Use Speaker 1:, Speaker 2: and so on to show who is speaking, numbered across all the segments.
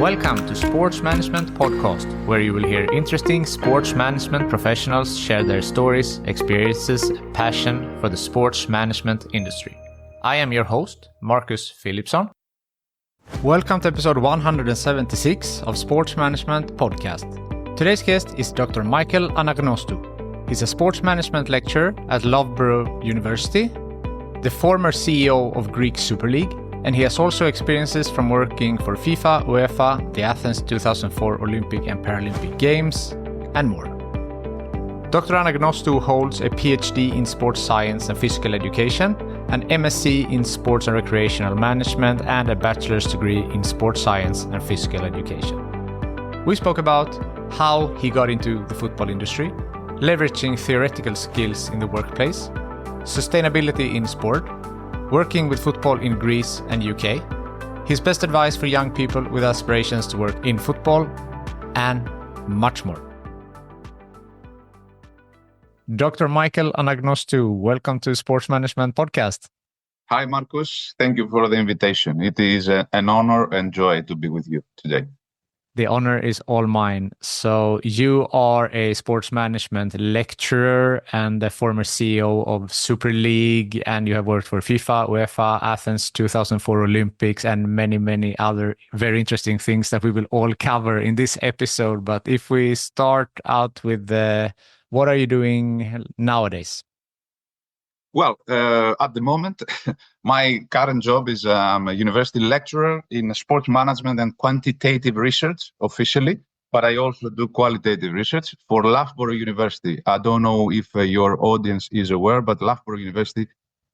Speaker 1: Welcome to Sports Management Podcast, where you will hear interesting sports management professionals share their stories, experiences, and passion for the sports management industry. I am your host, Marcus Philipsson. Welcome to episode 176 of Sports Management Podcast. Today's guest is Dr. Michael Anagnostou. He's a sports management lecturer at Loughborough University, the former CEO of Greek Super League, and he has also experiences from working for FIFA, UEFA, the Athens 2004 Olympic and Paralympic Games, and more. Dr. Anagnostou holds a PhD in sports science and physical education, an MSc in sports and recreational management, and a Bachelors Degree in sports science and physical education. We spoke about how he got into the football industry, leveraging theoretical skills in the workplace, sustainability in sport, working with football in Greece and UK, his best advice for young people with aspirations to work in football, and much more. Dr. Michael Anagnostou, welcome to Sports Management Podcast.
Speaker 2: Hi, Marcus. Thank you for the invitation. It is an honor and joy to be with you today.
Speaker 1: The honor is all mine. So you are a sports management lecturer and the former CEO of Super League, and you have worked for FIFA, UEFA, Athens 2004 Olympics, and many, many other very interesting things that we will all cover in this episode. But if we start out with what are you doing nowadays?
Speaker 2: Well, at the moment, my current job is I'm a university lecturer in sports management and quantitative research officially, but I also do qualitative research for Loughborough University. I don't know if your audience is aware, but Loughborough University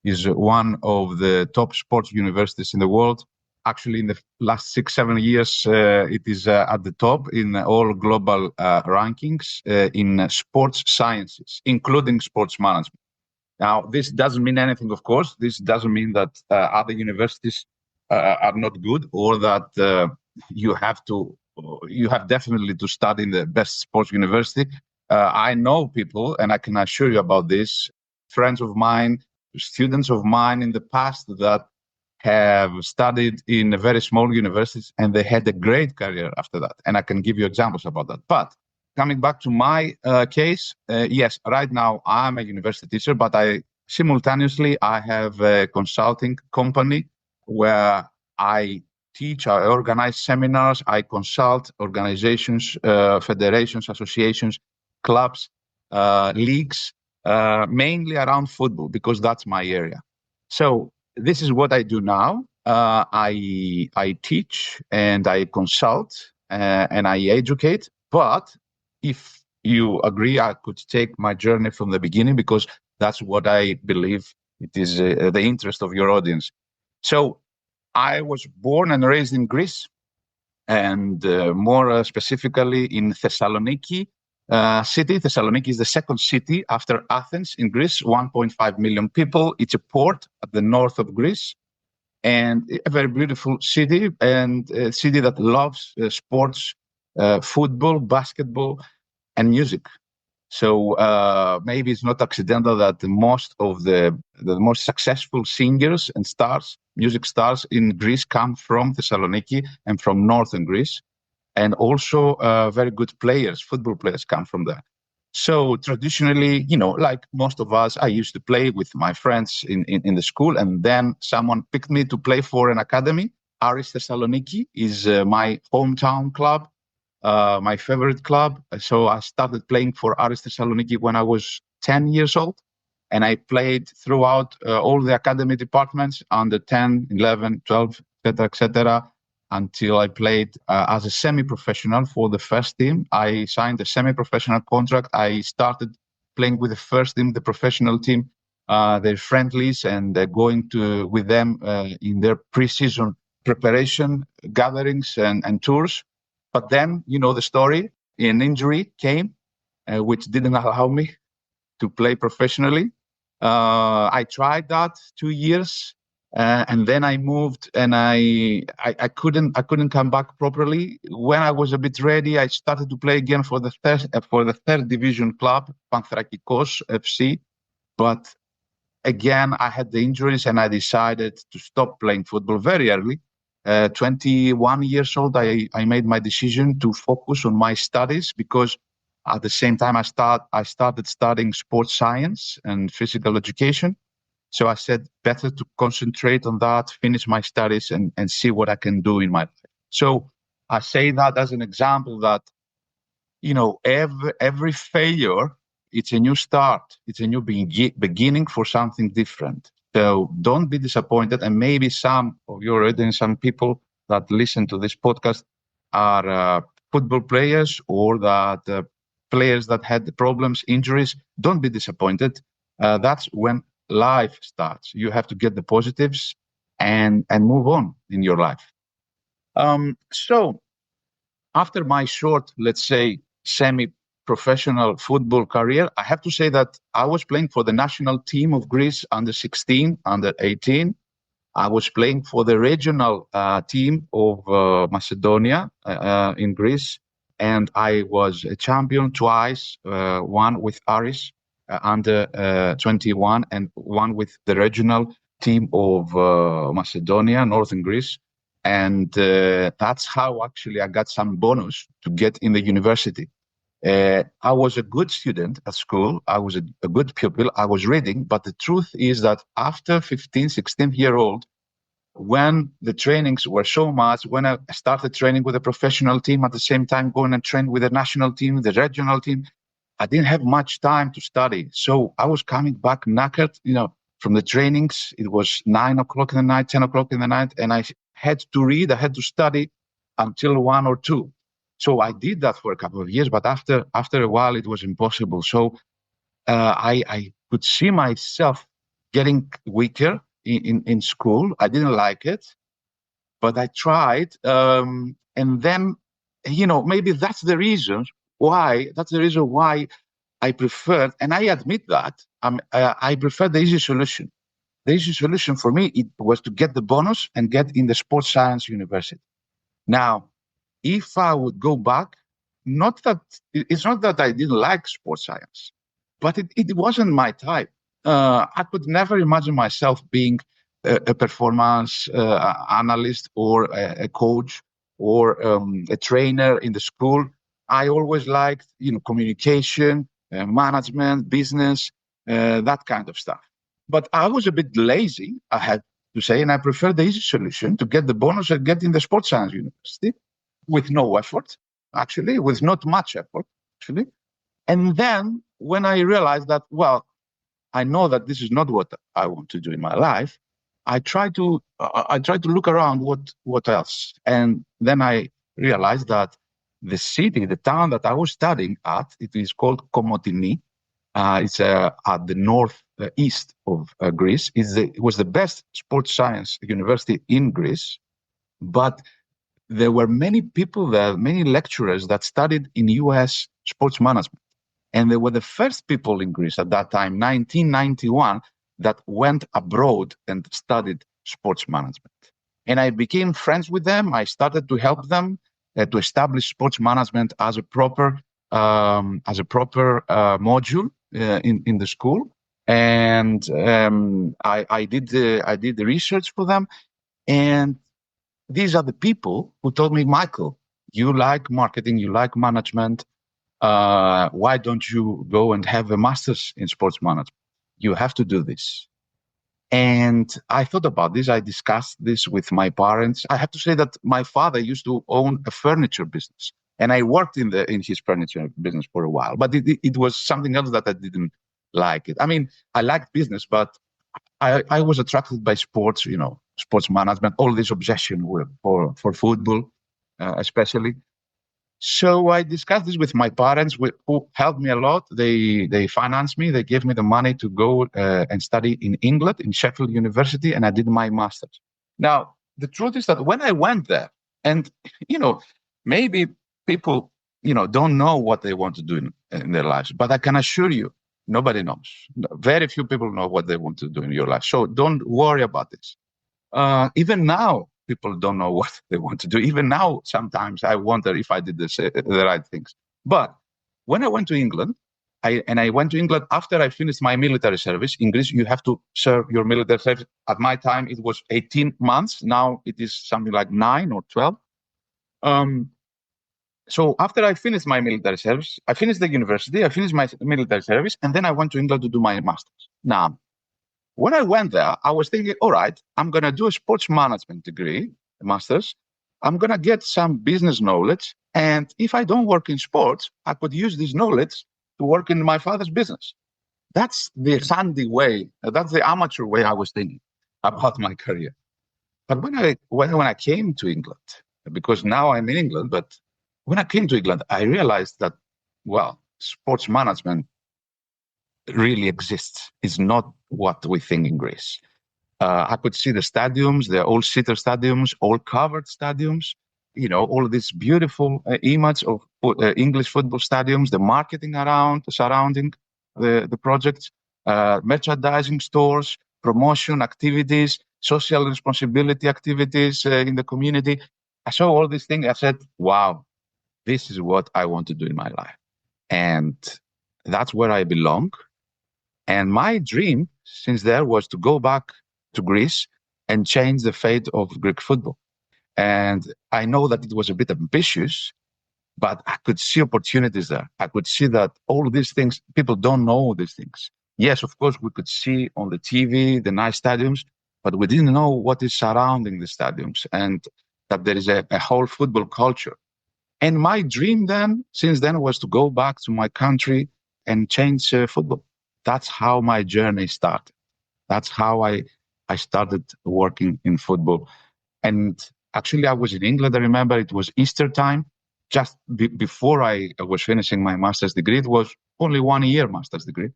Speaker 2: is one of the top sports universities in the world. Actually, in the last 6-7 years, it is at the top in all global rankings in sports sciences, including sports management. Now, this doesn't mean anything, of course. This doesn't mean that other universities are not good or that you have definitely to study in the best sports university. I know people, and I can assure you about this, friends of mine, students of mine in the past that have studied in very small universities and they had a great career after that. And I can give you examples about that. But coming back to my case, yes, right now I'm a university teacher, but I have a consulting company where I teach, I organize seminars, I consult organizations, federations, associations, clubs, leagues, mainly around football, because that's my area. So this is what I do now. I teach and I consult and I educate, but if you agree, I could take my journey from the beginning because that's what I believe it is the interest of your audience. So I was born and raised in Greece, and more specifically in Thessaloniki city. Thessaloniki is the second city after Athens in Greece, 1.5 million people. It's a port at the north of Greece and a very beautiful city, and a city that loves sports, football, basketball, and music. So maybe it's not accidental that most of the most successful singers and stars, music stars in Greece come from Thessaloniki and from northern Greece. And also very good players, football players come from there. So traditionally, like most of us, I used to play with my friends in the school, and then someone picked me to play for an academy. Aris Thessaloniki is my hometown club. My favorite club. So I started playing for Aris Thessaloniki when I was 10 years old. And I played throughout all the academy departments, under 10, 11, 12, etc., until I played as a semi-professional for the first team. I signed a semi-professional contract. I started playing with the first team, the professional team, their friendlies, and going with them in their pre-season preparation gatherings and tours. But then, the story, an injury came, which didn't allow me to play professionally. I tried that 2 years, and then I moved, and I couldn't come back properly. When I was a bit ready, I started to play again for the third division club, Panthrakikos FC. But again, I had the injuries, and I decided to stop playing football very early. 21 years old, I made my decision to focus on my studies, because at the same time I started studying sports science and physical education. So I said, better to concentrate on that, finish my studies, and see what I can do in my life. So I say that as an example that, every failure, it's a new start. It's a new beginning for something different. So don't be disappointed. And maybe some of your audience, some people that listen to this podcast are football players, or that players that had problems, injuries. Don't be disappointed. That's when life starts. You have to get the positives and move on in your life. So after my short, let's say, semi-professional football career, I have to say that I was playing for the national team of Greece, under 16, under 18. I was playing for the regional team of Macedonia in Greece, and I was a champion twice, one with Aris under 21, and one with the regional team of Macedonia, northern Greece. And that's how actually I got some bonus to get in the university. I was a good student at school. I was a good pupil. I was reading. But the truth is that after 15, 16-year-old, when the trainings were so much, when I started training with a professional team, at the same time going and train with the national team, the regional team, I didn't have much time to study. So I was coming back knackered, from the trainings. It was 9 o'clock in the night, 10 o'clock in the night, and I had to read, I had to study until 1 or 2. So I did that for a couple of years, but after a while, it was impossible. So I could see myself getting weaker in school. I didn't like it, but I tried. And then, maybe that's the reason why I preferred, and I admit that, I prefer the easy solution. The easy solution for me, it was to get the bonus and get in the sports science university. Now, if I would go back, it's not that I didn't like sports science, but it wasn't my type. I could never imagine myself being a performance analyst, or a coach, or a trainer in the school. I always liked, communication, management, business, that kind of stuff. But I was a bit lazy, I had to say, and I prefer the easy solution to get the bonus and get in the sports science university with no effort, actually, with not much effort, actually. And then when I realized that, well, I know that this is not what I want to do in my life, I try to look around what else. And then I realized that the town that I was studying at, it is called Komotini. It's at the northeast of Greece. It was the best sports science university in Greece, but there were many people there, many lecturers that studied in US sports management. And they were the first people in Greece at that time, 1991, that went abroad and studied sports management. And I became friends with them. I started to help them to establish sports management as a proper module in the school. And I did the research for them. And these are the people who told me, Michael, you like marketing, you like management. Why don't you go and have a master's in sports management? You have to do this. And I thought about this. I discussed this with my parents. I have to say that my father used to own a furniture business, and I worked in his furniture business for a while. But it was something else that I didn't like it. I mean, I liked business, but I was attracted by sports. Sports management. All this obsession for football, especially. So I discussed this with my parents, who helped me a lot. They financed me. They gave me the money to go and study in England, in Sheffield University, and I did my master's. Now, the truth is that when I went there, and, maybe people, don't know what they want to do in their lives, but I can assure you, nobody knows. Very few people know what they want to do in your life. So don't worry about this. Even now, people don't know what they want to do. Even now, sometimes I wonder if I did the right things. But when I went to England, I went to England after I finished my military service. In Greece, you have to serve your military service. At my time, it was 18 months. Now it is something like 9 or 12. So after I finished my military service, I finished the university, I finished my military service, and then I went to England to do my master's. Now, when I went there, I was thinking, all right, I'm going to do a sports management degree, a master's. I'm going to get some business knowledge. And if I don't work in sports, I could use this knowledge to work in my father's business. That's the handy way. That's the amateur way I was thinking about my career. But when I came to England, because now I'm in England, but when I came to England, I realized that, well, sports management really exists. It's not what we think in Greece. I could see the stadiums, they're all seater stadiums, all covered stadiums, all this beautiful image of English football stadiums, the marketing surrounding the projects, merchandising stores, promotion activities, social responsibility activities in the community. I saw all these things. I said, wow, this is what I want to do in my life. And that's where I belong. And my dream since there was to go back to Greece and change the fate of Greek football. And I know that it was a bit ambitious, but I could see opportunities there. I could see that all these things, people don't know these things. Yes, of course, we could see on the TV, the nice stadiums, but we didn't know what is surrounding the stadiums and that there is a whole football culture. And my dream since then, was to go back to my country and change football. That's how my journey started. That's how I started working in football. And actually, I was in England. I remember it was Easter time. Just before I was finishing my master's degree, it was only 1 year master's degree.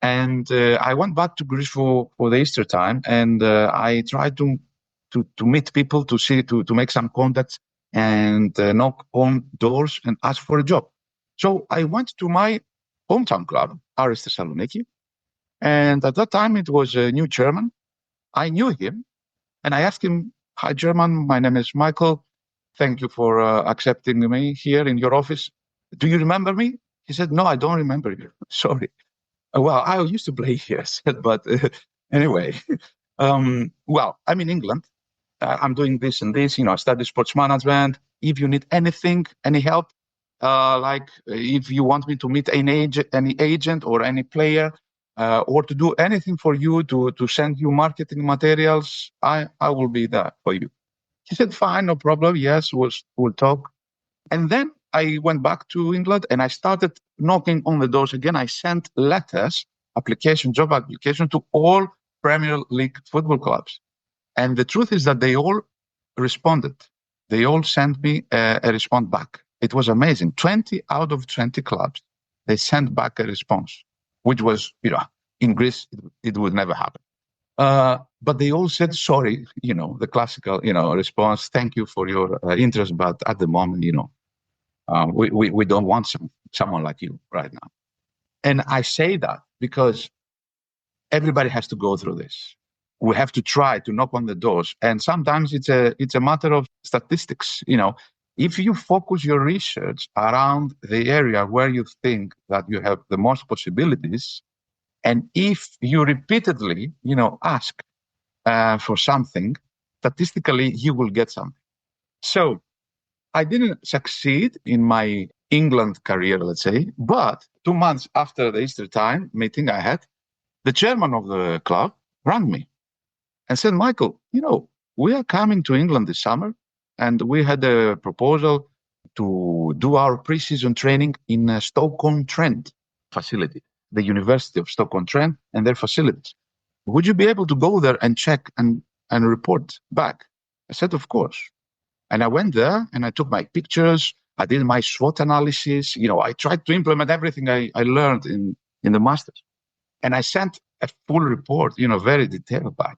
Speaker 2: And I went back to Greece for the Easter time, and I tried to meet people, to make some contacts and knock on doors and ask for a job. So I went to my hometown club, Aris Thessaloniki, and at that time it was a new chairman. I knew him, and I asked him, "Hi, Chairman, my name is Michael. Thank you for accepting me here in your office. Do you remember me?" He said, "No, I don't remember you. Sorry." "Well, I used to play here," I said, "but anyway, well, I'm in England. I'm doing this and this, I study sports management. If you need anything, any help, like if you want me to meet any agent or any player, or to do anything for you, to send you marketing materials, I will be there for you." He said, "Fine, no problem. Yes, we'll talk." And then I went back to England and I started knocking on the doors again. I sent letters, job application to all Premier League football clubs. And the truth is that they all responded. They all sent me a response back. It was amazing. 20 out of 20 clubs, they sent back a response, which was, in Greece, it would never happen. But they all said, sorry, the classical, response, "Thank you for your interest, but at the moment, we don't want someone like you right now." And I say that because everybody has to go through this. We have to try to knock on the doors. And sometimes it's a matter of statistics. If you focus your research around the area where you think that you have the most possibilities, and if you repeatedly, ask for something, statistically, you will get something. So I didn't succeed in my England career, let's say, but 2 months after the Easter time meeting I had, the chairman of the club rang me and said, "Michael, we are coming to England this summer, and we had a proposal to do our pre-season training in a Stoke-on-Trent facility, the University of Stoke-on-Trent and their facilities. Would you be able to go there and check and report back?" I said, "Of course." And I went there and I took my pictures. I did my SWOT analysis. I tried to implement everything I learned in the master's. And I sent a full report, very detailed back.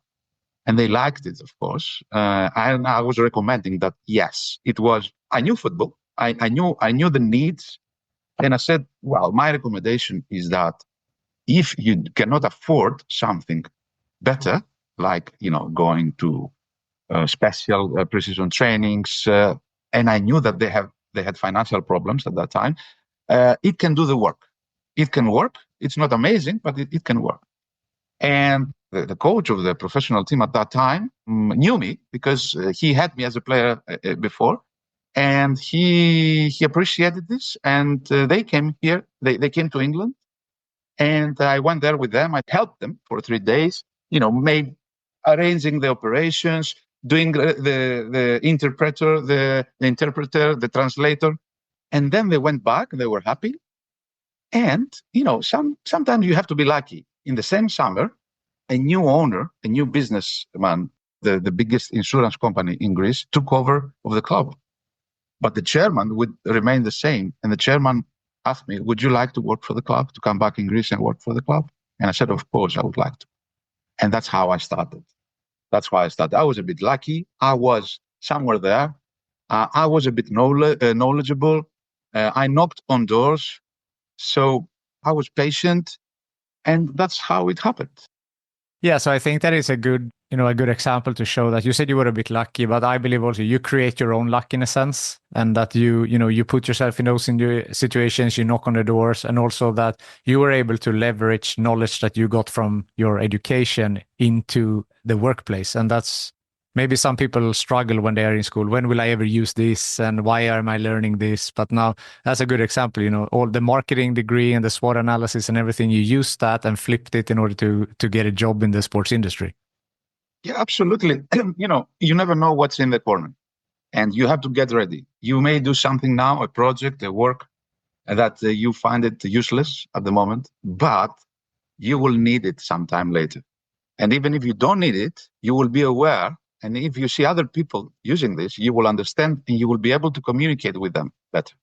Speaker 2: And they liked it, of course. And I was recommending that, yes, I knew football. I knew the needs. And I said, well, my recommendation is that if you cannot afford something better, like, going to special precision trainings, and I knew that they had financial problems at that time, it can do the work. it can work. It's not amazing, but it can work. And the coach of the professional team at that time knew me because he had me as a player before. And he appreciated this. And they came here. They came to England. And I went there with them. I helped them for 3 days, arranging the operations, doing the interpreter, the translator. And then they went back. They were happy. And, sometimes you have to be lucky. In the same summer, a new owner, a new businessman, the biggest insurance company in Greece, took over of the club. But the chairman would remain the same. And the chairman asked me, would you like to work for the club, to come back in Greece and work for the club? And I said, of course, I would like to. And that's how I started. That's why I started. I was a bit lucky. I was somewhere there. I was a bit knowledgeable. I knocked on doors. So I was patient. And that's how it happened.
Speaker 1: Yeah, so I think that is a good example to show that you said you were a bit lucky, but I believe also you create your own luck in a sense, and that you put yourself in those situations, you knock on the doors, and also that you were able to leverage knowledge that you got from your education into the workplace. And that's maybe some people struggle when they are in school. When will I ever use this? And why am I learning this? But now that's a good example, all the marketing degree and the SWOT analysis and everything, you used that and flipped it in order to get a job in the sports industry.
Speaker 2: Yeah, absolutely. You never know what's in the corner, and you have to get ready. You may do something now, a project, a work that you find it useless at the moment, but you will need it sometime later. And even if you don't need it, you will be aware. And if you see other people using this, you will understand and you will be able to communicate with them better.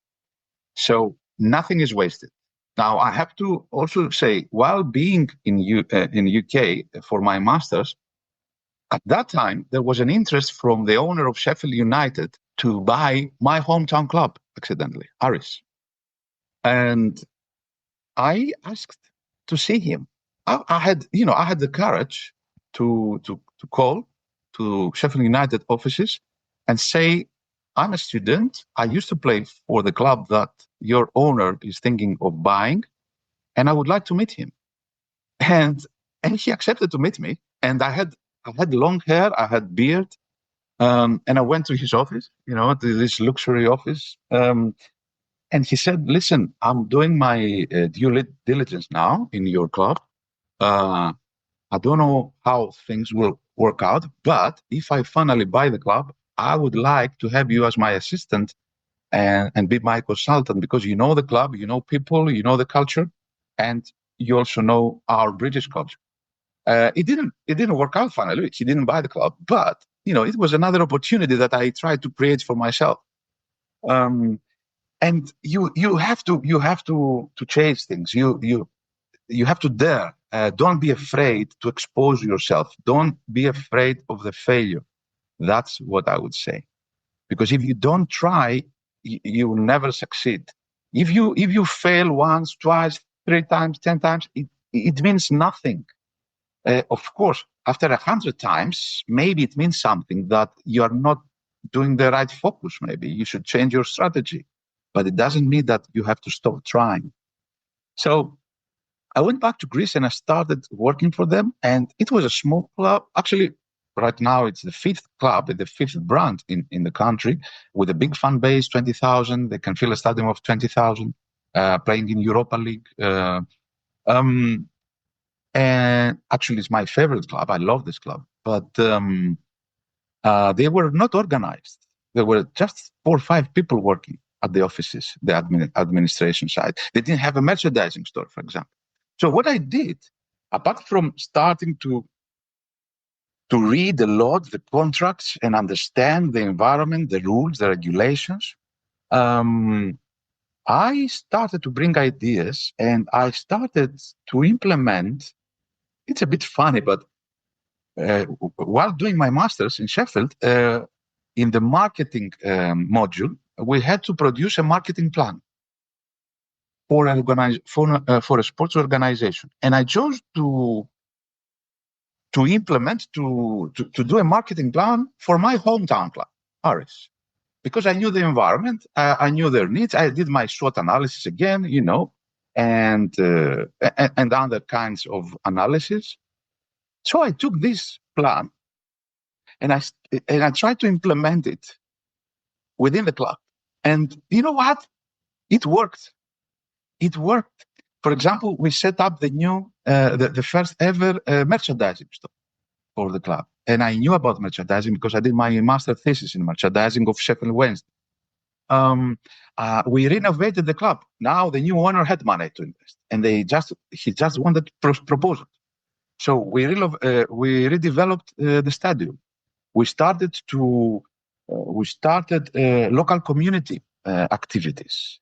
Speaker 2: So nothing is wasted. Now, I have to also say, while being in UK for my master's, at that time, there was an interest from the owner of Sheffield United to buy my hometown club, accidentally, Aris. And I asked to see him. I had the courage to call to Sheffield United offices and say, I'm a student. I used to play for the club that your owner is thinking of buying, and I would like to meet him. And he accepted to meet me. And I had long hair, I had beard, and I went to his office, to this luxury office. And he said, listen, I'm doing my due diligence now in your club. I don't know how things will work out, but if I finally buy the club, I would like to have you as my assistant and be my consultant, because you know the club, you know people, you know the culture, and you also know our British culture. It didn't work out finally. He didn't buy the club, but it was another opportunity that I tried to create for myself. And you have to chase things. You have to dare. Don't be afraid to expose yourself. Don't be afraid of the failure. That's what I would say. Because if you don't try, you will never succeed. If you fail once, twice, 3 times, 10 times, it means nothing. Of course, after 100 times, maybe it means something, that you are not doing the right focus. Maybe you should change your strategy, but it doesn't mean that you have to stop trying. So I went back to Greece and I started working for them, and it was a small club. Actually, right now it's the 5th club, the 5th brand in the country, with a big fan base, 20,000. They can fill a stadium of 20,000, playing in Europa League. And actually, it's my favorite club. I love this club. But they were not organized. There were just 4 or 5 people working at the offices, the administration side. They didn't have a merchandising store, for example. So what I did, apart from starting to read a lot, the contracts, and understand the environment, the rules, the regulations, I started to bring ideas, and I started to implement. It's a bit funny, but while doing my master's in Sheffield, in the marketing module, we had to produce a marketing plan for a sports organization, and I chose to implement to do a marketing plan for my hometown club, Aris, because I knew the environment, I knew their needs. I did my SWOT analysis again, and other kinds of analysis. So I took this plan and I tried to implement it within the club. And you know what? It worked. It worked. For example, we set up the first ever merchandising store for the club. And I knew about merchandising because I did my master thesis in merchandising of Sheffield Wednesday. We renovated the club. Now the new owner had money to invest, and he just wanted proposals. So we redeveloped the stadium. We started local community activities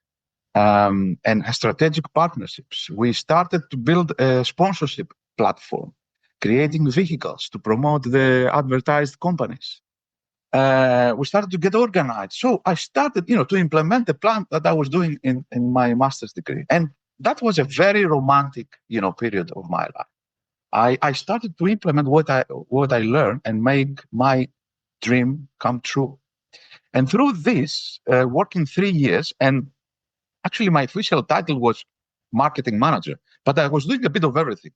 Speaker 2: and strategic partnerships. We started to build a sponsorship platform, creating vehicles to promote the advertised companies. We started to get organized. So I started, to implement the plan that I was doing in my master's degree. And that was a very romantic, period of my life. I started to implement what I learned and make my dream come true. And through this, working 3 years, and actually my official title was marketing manager, but I was doing a bit of everything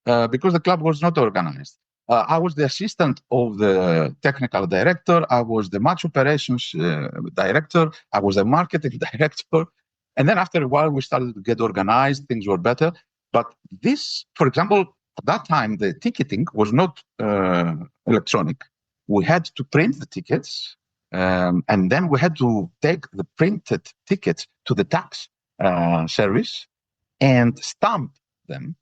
Speaker 2: because the club was not organized. I was the assistant of the technical director. I was the match operations director. I was the marketing director. And then after a while, we started to get organized. Things were better. But this, for example, at that time, the ticketing was not electronic. We had to print the tickets, and then we had to take the printed tickets to the tax service and stamp them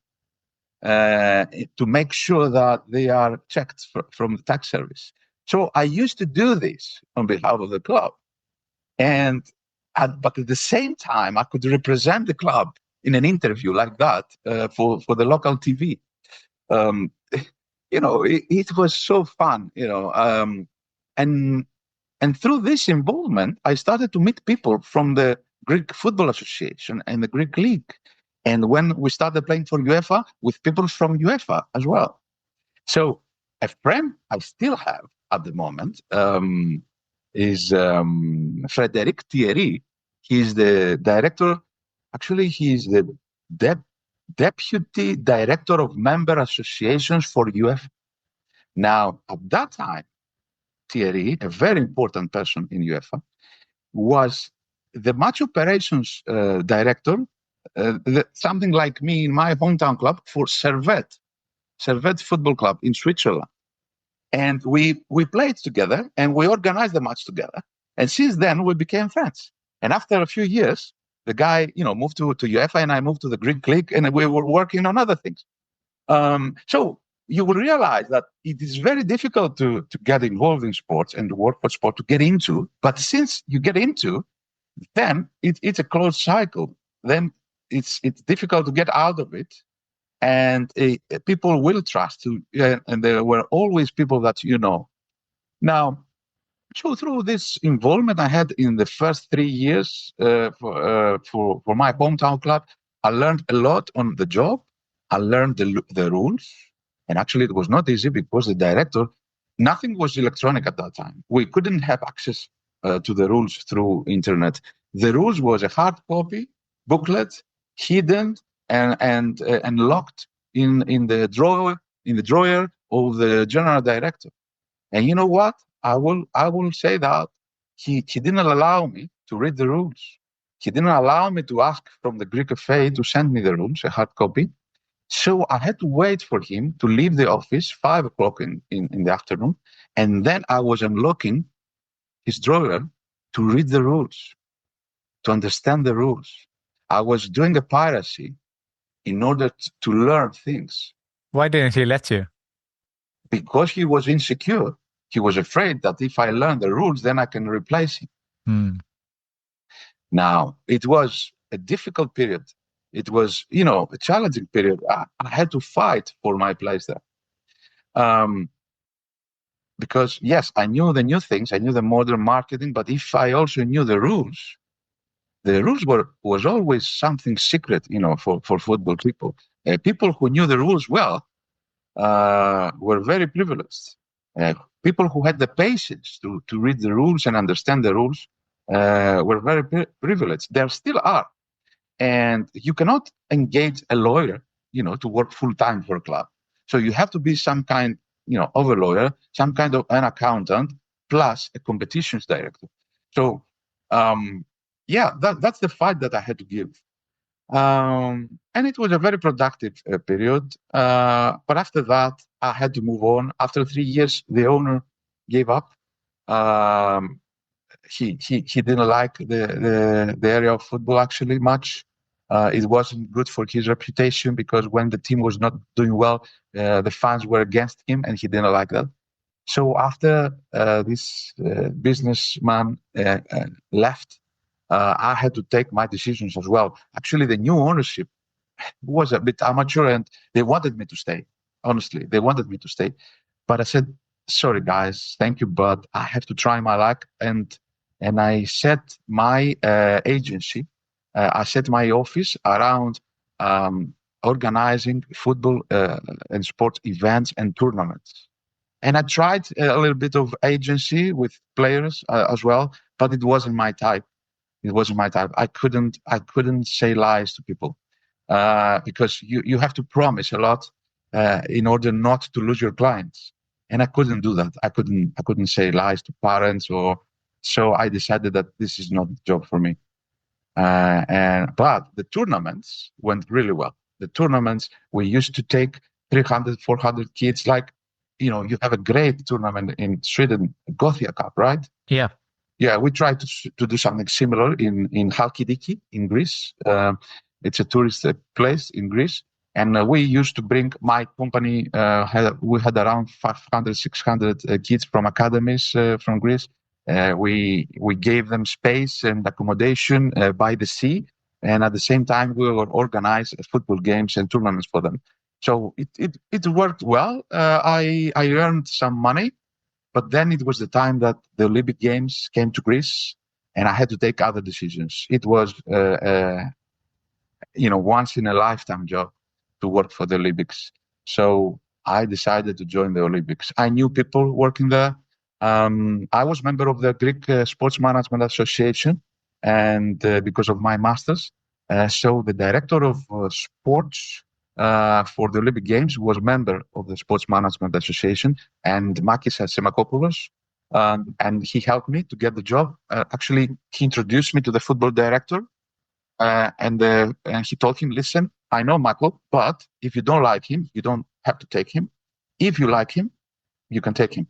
Speaker 2: to make sure that they are checked from the tax service. So I used to do this on behalf of the club. But at the same time, I could represent the club in an interview like that for the local TV. It was so fun, and through this involvement, I started to meet people from the Greek Football Association and the Greek League. And when we started playing for UEFA, with people from UEFA as well. So a friend I still have at the moment is Frédéric Thierry. He's the director. Actually, he's the deputy director of member associations for UEFA. Now, at that time, Thierry, a very important person in UEFA, was the match operations director, something like me in my hometown club for Servette Football Club in Switzerland. And we played together and we organized the match together. And since then, we became friends. And after a few years, the guy, moved to UEFA and I moved to the Greek League and we were working on other things. So you will realize that it is very difficult to get involved in sports and to work for sport, to get into. But since you get into, then it's a closed cycle. Then it's difficult to get out of it. And people will trust you. And there were always people that Now, so through this involvement I had in the first 3 years for my hometown club, I learned a lot on the job. I learned the rules. And actually, it was not easy because the director, nothing was electronic at that time. We couldn't have access to the rules through internet. The rules was a hard copy booklet, hidden and locked in the drawer of the general director. And you know what? I will say that he didn't allow me to read the rules. He didn't allow me to ask from the Greek FA to send me the rules, a hard copy. So I had to wait for him to leave the office 5 o'clock in the afternoon. And then I was unlocking his drawer to read the rules, to understand the rules. I was doing a piracy in order to learn things.
Speaker 1: Why didn't he let you?
Speaker 2: Because he was insecure. He was afraid that if I learn the rules, then I can replace him. Now, it was a difficult period. It was, a challenging period. I had to fight for my place there. Because, yes, I knew the new things. I knew the modern marketing. But if I also knew the rules was always something secret, for football people. People who knew the rules well were very privileged. People who had the patience to read the rules and understand the rules were very privileged. There still are. And you cannot engage a lawyer, to work full time for a club. So you have to be some kind, of a lawyer, some kind of an accountant, plus a competitions director. So, that's the fight that I had to give. And it was a very productive period. But after that, I had to move on. After 3 years, the owner gave up. Um, he didn't like the area of football actually much. It wasn't good for his reputation because when the team was not doing well, the fans were against him, and he didn't like that. So after this businessman left, I had to take my decisions as well. Actually, the new ownership was a bit amateur, and they wanted me to stay. Honestly, they wanted me to stay, but I said, "Sorry, guys, thank you, but I have to try my luck." And I set my agency, I set my office around organizing football and sports events and tournaments. And I tried a little bit of agency with players as well, but it wasn't my type. It wasn't my type. I couldn't say lies to people because you have to promise a lot in order not to lose your clients. And I couldn't do that. I couldn't say lies to parents, or so I decided that this is not the job for me. But the tournaments went really well. The tournaments, we used to take 300, 400 kids. Like, you have a great tournament in Sweden, Gothia Cup, right?
Speaker 1: Yeah.
Speaker 2: Yeah, we tried to do something similar in Halkidiki in Greece. It's a tourist place in Greece. And we used to bring, my company, we had around 500, 600 kids from academies from Greece. We gave them space and accommodation by the sea. And at the same time, we would organize football games and tournaments for them. So it worked well. I earned some money, but then it was the time that the Olympic Games came to Greece, and I had to take other decisions. It was, once in a lifetime job to work for the Olympics. So I decided to join the Olympics. I knew people working there. I was member of the Greek Sports Management Association, and because of my master's, so the director of sports for the Olympic Games was member of the Sports Management Association, and Makis Semakopoulos, and he helped me to get the job. Actually, he introduced me to the football director, and he told him, "Listen, I know Michael, but if you don't like him, you don't have to take him. If you like him, you can take him."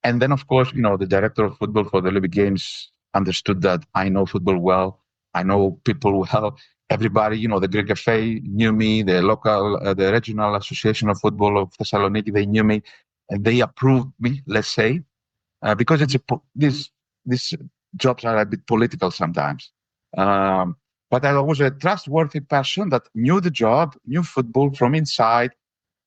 Speaker 2: And then, of course, the director of football for the Olympic Games understood that I know football well. I know people well. Everybody, the Greek FA knew me, the local, the regional association of football of Thessaloniki, they knew me, and they approved me, let's say, because these jobs are a bit political sometimes. But I was a trustworthy person that knew the job, knew football from inside,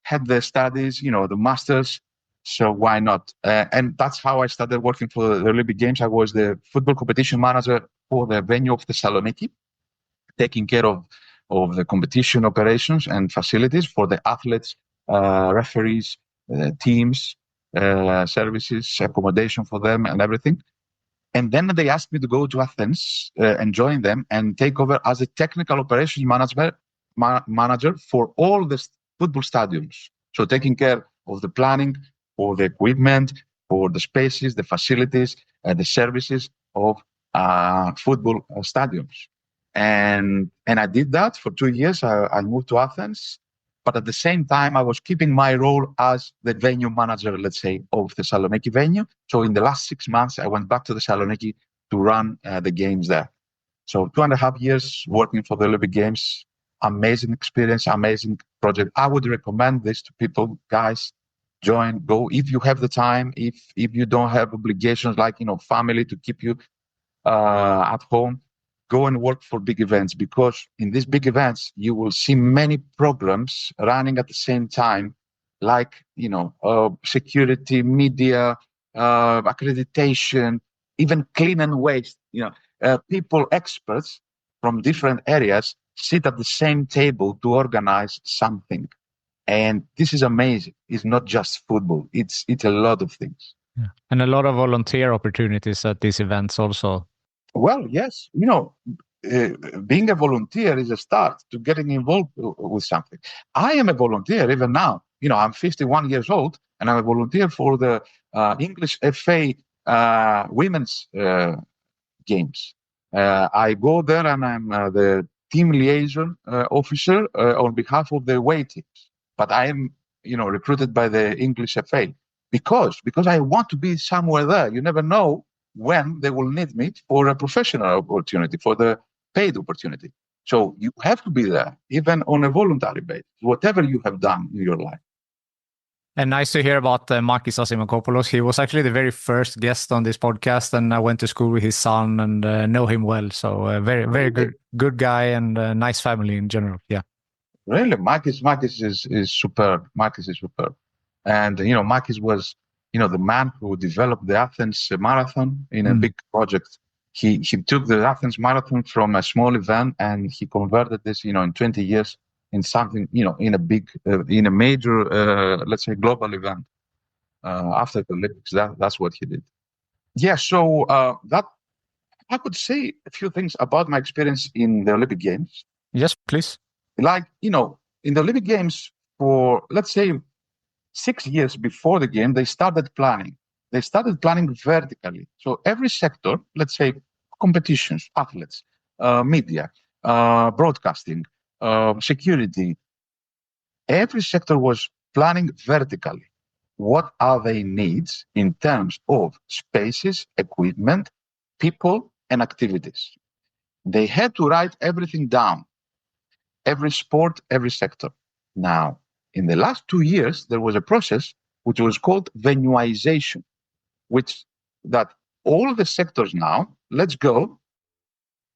Speaker 2: had the studies, the masters. So why not? And that's how I started working for the Olympic Games. I was the football competition manager for the venue of Thessaloniki, taking care of the competition operations and facilities for the athletes, referees, teams, services, accommodation for them and everything. And then they asked me to go to Athens and join them and take over as a technical operations manager for all the football stadiums. So taking care of the planning, for the equipment, for the spaces, the facilities, the services of football stadiums. And I did that for 2 years. I moved to Athens, but at the same time, I was keeping my role as the venue manager, let's say, of the Thessaloniki venue. So in the last 6 months, I went back to the Thessaloniki to run the games there. So 2.5 years working for the Olympic Games, amazing experience, amazing project. I would recommend this to people, guys. Join, go if you have the time, if you don't have obligations like family to keep you at home, go and work for big events, because in these big events you will see many programs running at the same time, like security, media, accreditation, even clean and waste. People, experts from different areas sit at the same table to organize something. And this is amazing. It's not just football. It's a lot of things.
Speaker 1: Yeah. And a lot of volunteer opportunities at these events also.
Speaker 2: Well, yes. being a volunteer is a start to getting involved with something. I am a volunteer even now. I'm 51 years old, and I'm a volunteer for the English FA women's games. I go there and I'm the team liaison officer on behalf of the away teams. But I am, recruited by the English FA because I want to be somewhere there. You never know when they will need me for a professional opportunity, for the paid opportunity. So you have to be there, even on a voluntary basis, whatever you have done in your life.
Speaker 1: And nice to hear about Makis Asimakopoulos. He was actually the very first guest on this podcast, and I went to school with his son and know him well. So very, very good guy and nice family in general. Yeah.
Speaker 2: Really, Makis is superb. Makis is superb. And, Makis was, the man who developed the Athens marathon in a big project. He took the Athens marathon from a small event and he converted this, in 20 years in something, in a big, in a major, let's say, global event after the Olympics. That's what he did. Yeah, so that I could say a few things about my experience in the Olympic Games.
Speaker 1: Yes, please.
Speaker 2: Like, in the Olympic Games for, let's say, 6 years before the game, they started planning. They started planning vertically. So every sector, let's say competitions, athletes, media, broadcasting, security, every sector was planning vertically. What are their needs in terms of spaces, equipment, people, and activities? They had to write everything down. Every sport, every sector. Now, in the last 2 years, there was a process which was called venuization, which that all the sectors now, let's go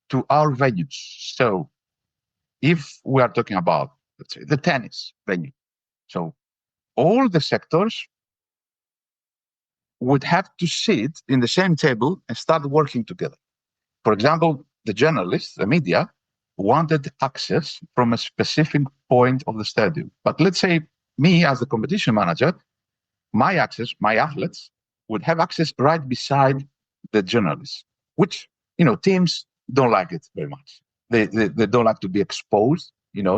Speaker 2: to our venues. So if we are talking about, let's say, the tennis venue, so all the sectors would have to sit in the same table and start working together. For example, the journalists, the media, wanted access from a specific point of the stadium. But let's say me as the competition manager, my athletes would have access right beside the journalists, which, teams don't like it very much. They don't like to be exposed,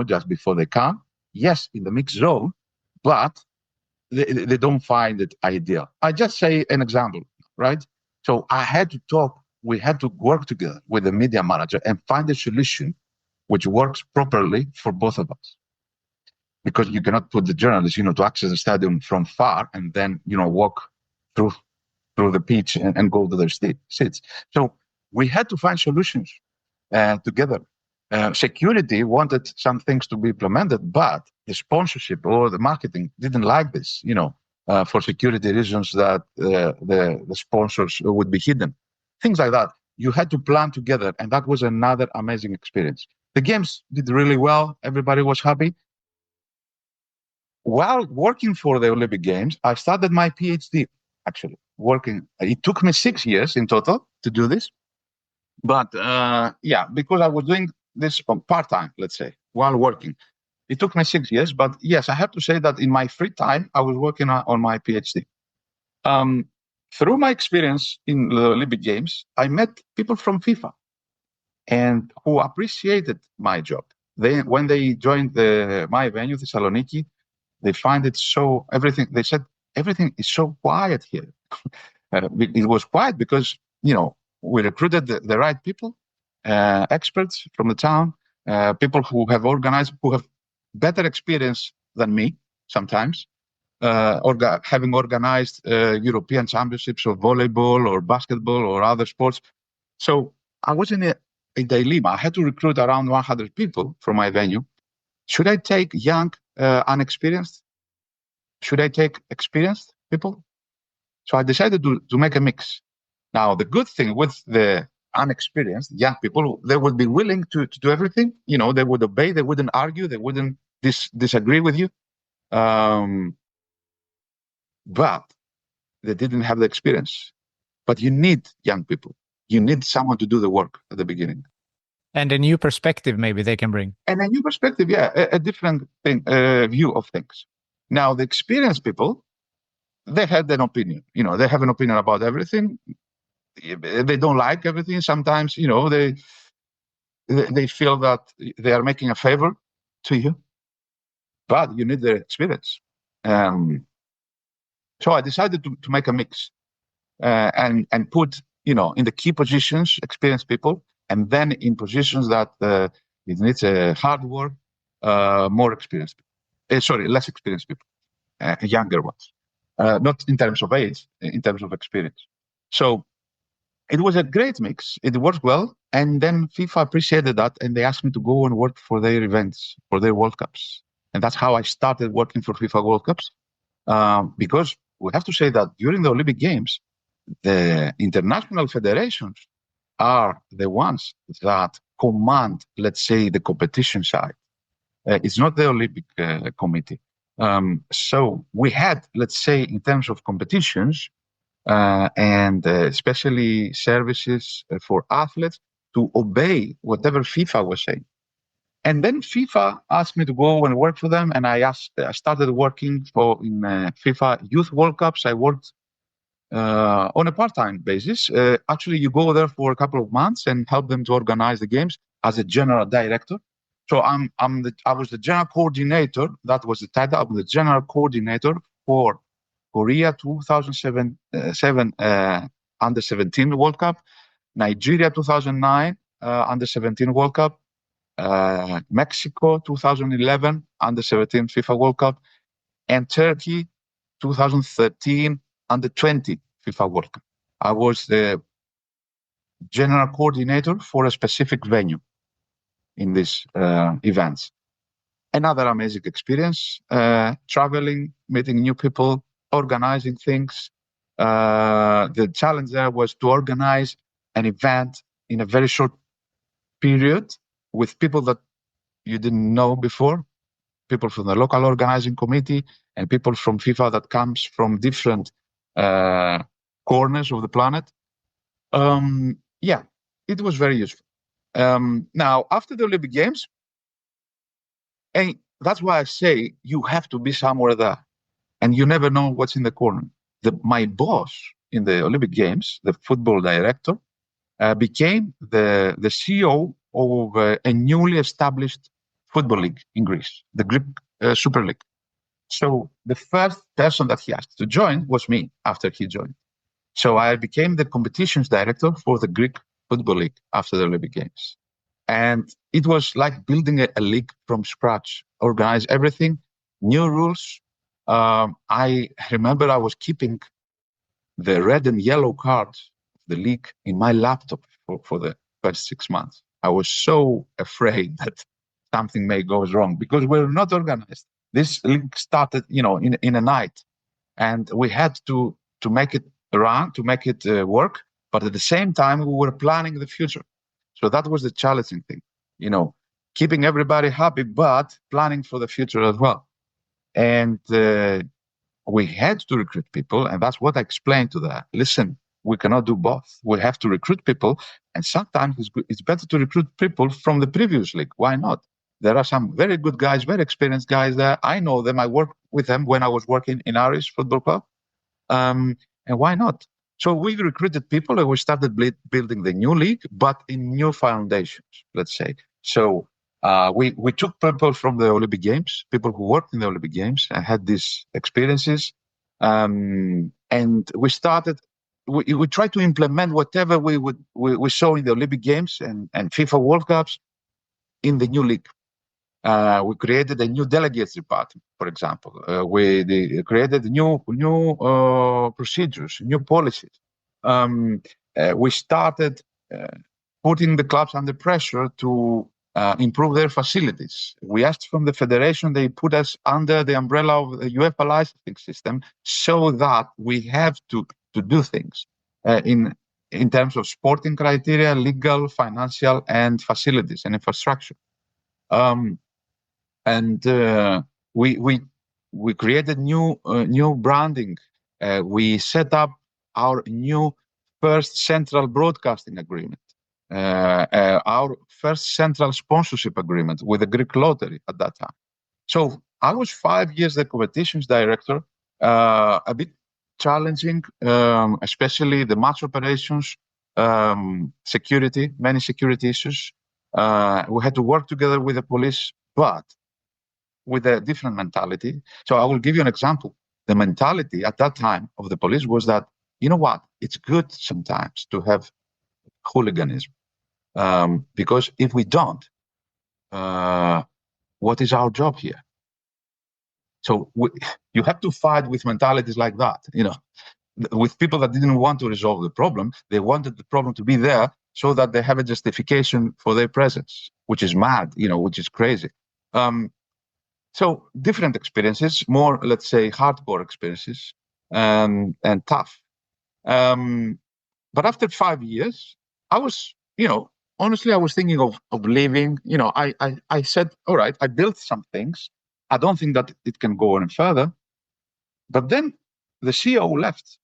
Speaker 2: just before they come. Yes, in the mixed zone, but they don't find it ideal. I just say an example, right? So we had to work together with the media manager and find a solution which works properly for both of us. Because you cannot put the journalists, to access the stadium from far and then, walk through the pitch and go to their seats. So we had to find solutions together. Security wanted some things to be implemented, but the sponsorship or the marketing didn't like this, for security reasons that the sponsors would be hidden. Things like that. You had to plan together, and that was another amazing experience. The games did really well. Everybody was happy. While working for the Olympic Games, I started my PhD, actually, working. It took me 6 years in total to do this. But because I was doing this part-time, let's say, while working. It took me 6 years, but yes, I have to say that in my free time, I was working on my PhD. Through my experience in the Olympic Games, I met people from FIFA and who appreciated my job. When they joined my venue, Thessaloniki, they find it they said, everything is so quiet here. It was quiet because, we recruited the right people, experts from the town, people who have better experience than me sometimes, having organized European championships of volleyball or basketball or other sports. So I was in a dilemma. I had to recruit around 100 people from my venue. Should I take young, unexperienced? Should I take experienced people? So I decided to make a mix. Now, the good thing with the unexperienced young people, they would be willing to do everything. They would obey, they wouldn't argue, they wouldn't disagree with you. But they didn't have the experience. But you need young people. You need someone to do the work at the beginning.
Speaker 1: And a new perspective maybe they can bring.
Speaker 2: And a new perspective, yeah, a different view of things. Now, the experienced people, they had an opinion. They have an opinion about everything. They don't like everything. Sometimes, they feel that they are making a favor to you, but you need their experience. So I decided to make a mix and put, in the key positions, experienced people, and then in positions that it needs hard work, more experienced people. Less experienced people, younger ones. Not in terms of age, in terms of experience. So it was a great mix. It worked well. And then FIFA appreciated that, and they asked me to go and work for their events, for their World Cups. And that's how I started working for FIFA World Cups. Because we have to say that during the Olympic Games, the international federations are the ones that command, let's say, the competition side. It's not the Olympic Committee. So we had, let's say, in terms of competitions, and especially services for athletes, to obey whatever FIFA was saying. And then FIFA asked me to go and work for them, and I started working in FIFA Youth World Cups. I worked on a part-time basis. Actually, you go there for a couple of months and help them to organize the games as a general director. So I was the general coordinator. That was the title. I was the general coordinator for Korea 2007 under 17 World Cup, Nigeria 2009 under 17 World Cup, Mexico 2011 under 17 FIFA World Cup, and Turkey 2013 under 20 FIFA World Cup. I was the general coordinator for a specific venue in these events. Another amazing experience, traveling, meeting new people, organizing things. The challenge there was to organize an event in a very short period with people that you didn't know before, people from the local organizing committee and people from FIFA that comes from different corners of the planet. It was very useful. Now, after the Olympic Games, and that's why I say you have to be somewhere there, and you never know what's in the corner. My boss in the Olympic Games, the football director, became the CEO of a newly established football league in Greece, the Greek Super League. So the first person that he asked to join was me after he joined. So I became the competitions director for the Greek Football League after the Olympic Games. And it was like building a league from scratch, organize everything, new rules. I remember I was keeping the red and yellow cards of the league in my laptop for the first 6 months. I was so afraid that something may go wrong because we're not organized. This league started, in a night, and we had to make it run, to make it work. But at the same time, we were planning the future. So that was the challenging thing, keeping everybody happy, but planning for the future as well. And we had to recruit people, and that's what I explained to them. Listen, we cannot do both. We have to recruit people, and sometimes it's better to recruit people from the previous league. Why not? There are some very good guys, very experienced guys there. I know them. I worked with them when I was working in Irish Football Club. And why not? So we recruited people and we started building the new league, but in new foundations, let's say. So we took people from the Olympic Games, people who worked in the Olympic Games and had these experiences. And we tried to implement whatever we saw in the Olympic Games and FIFA World Cups in the new league. We created a new delegates department, for example. We created new procedures, new policies. We started putting the clubs under pressure to improve their facilities. We asked from the federation, they put us under the umbrella of the UEFA licensing system so that we have to do things in terms of sporting criteria, legal, financial, and facilities and infrastructure. We created new branding. We set up our new first central broadcasting agreement, our first central sponsorship agreement with the Greek Lottery at that time. So I was 5 years the competitions director, a bit challenging, especially the match operations, security, many security issues. We had to work together with the police, but with a different mentality. So I will give you an example. The mentality at that time of the police was that, you know what, it's good sometimes to have hooliganism. Because if we don't, what is our job here? So you have to fight with mentalities like that, with people that didn't want to resolve the problem. They wanted the problem to be there so that they have a justification for their presence, which is mad, which is crazy. So different experiences, more, let's say, hardcore experiences, and tough. But after 5 years, I was, honestly, I was thinking of leaving. I said, all right, I built some things. I don't think that it can go any further. But then the CEO left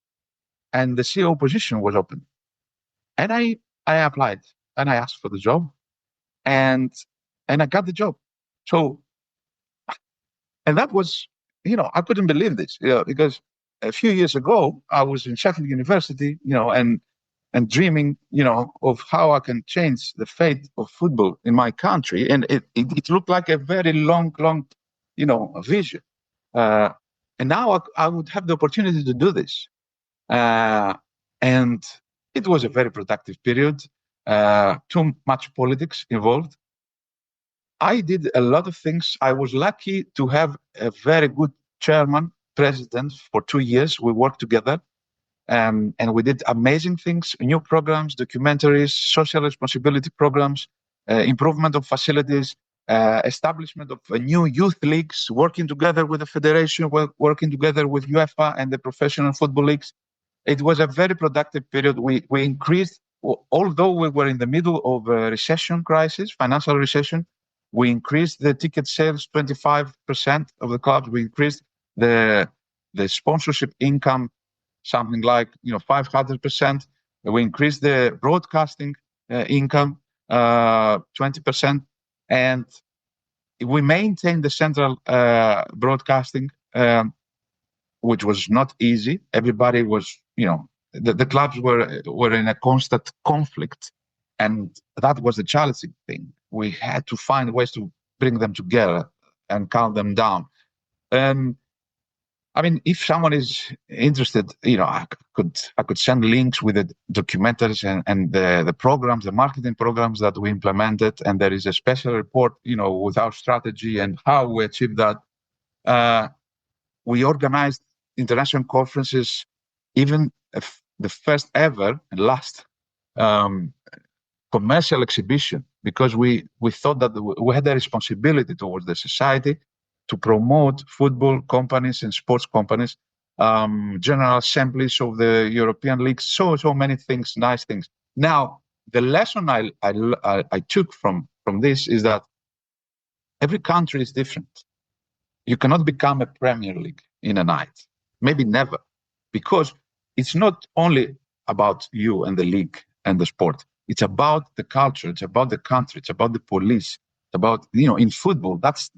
Speaker 2: and the CEO position was open. And I applied and I asked for the job and I got the job. So, and that was, I couldn't believe this, because a few years ago, I was in Sheffield University, and dreaming, of how I can change the fate of football in my country. And it looked like a very long, vision. And now I would have the opportunity to do this. And it was a very productive period, too much politics involved. I did a lot of things. I was lucky to have a very good chairman, president for 2 years. We worked together. And we did amazing things, new programs, documentaries, social responsibility programs, improvement of facilities, establishment of new youth leagues, working together with the federation, working together with UEFA and the professional football leagues. It was a very productive period. We increased, although we were in the middle of a recession crisis, financial recession, we increased the ticket sales 25% of the clubs. We increased the sponsorship income something like 500%. We increased the broadcasting income 20%, and we maintained the central broadcasting, which was not easy. Everybody was, the clubs were in a constant conflict, and that was the challenging thing. We had to find ways to bring them together and calm them down. I mean, if someone is interested, I could send links with the documentaries and the programs, the marketing programs that we implemented. And there is a special report, with our strategy and how we achieved that. We organized international conferences, even the first ever and last commercial exhibition, because we thought that we had a responsibility towards the society to promote football companies and sports companies, general assemblies of the European leagues, so many things, nice things. Now, the lesson I took from this is that every country is different. You cannot become a Premier League in a night, maybe never, because it's not only about you and the league and the sport. It's about the culture. It's about the country. It's about the police. It's about, in football, that's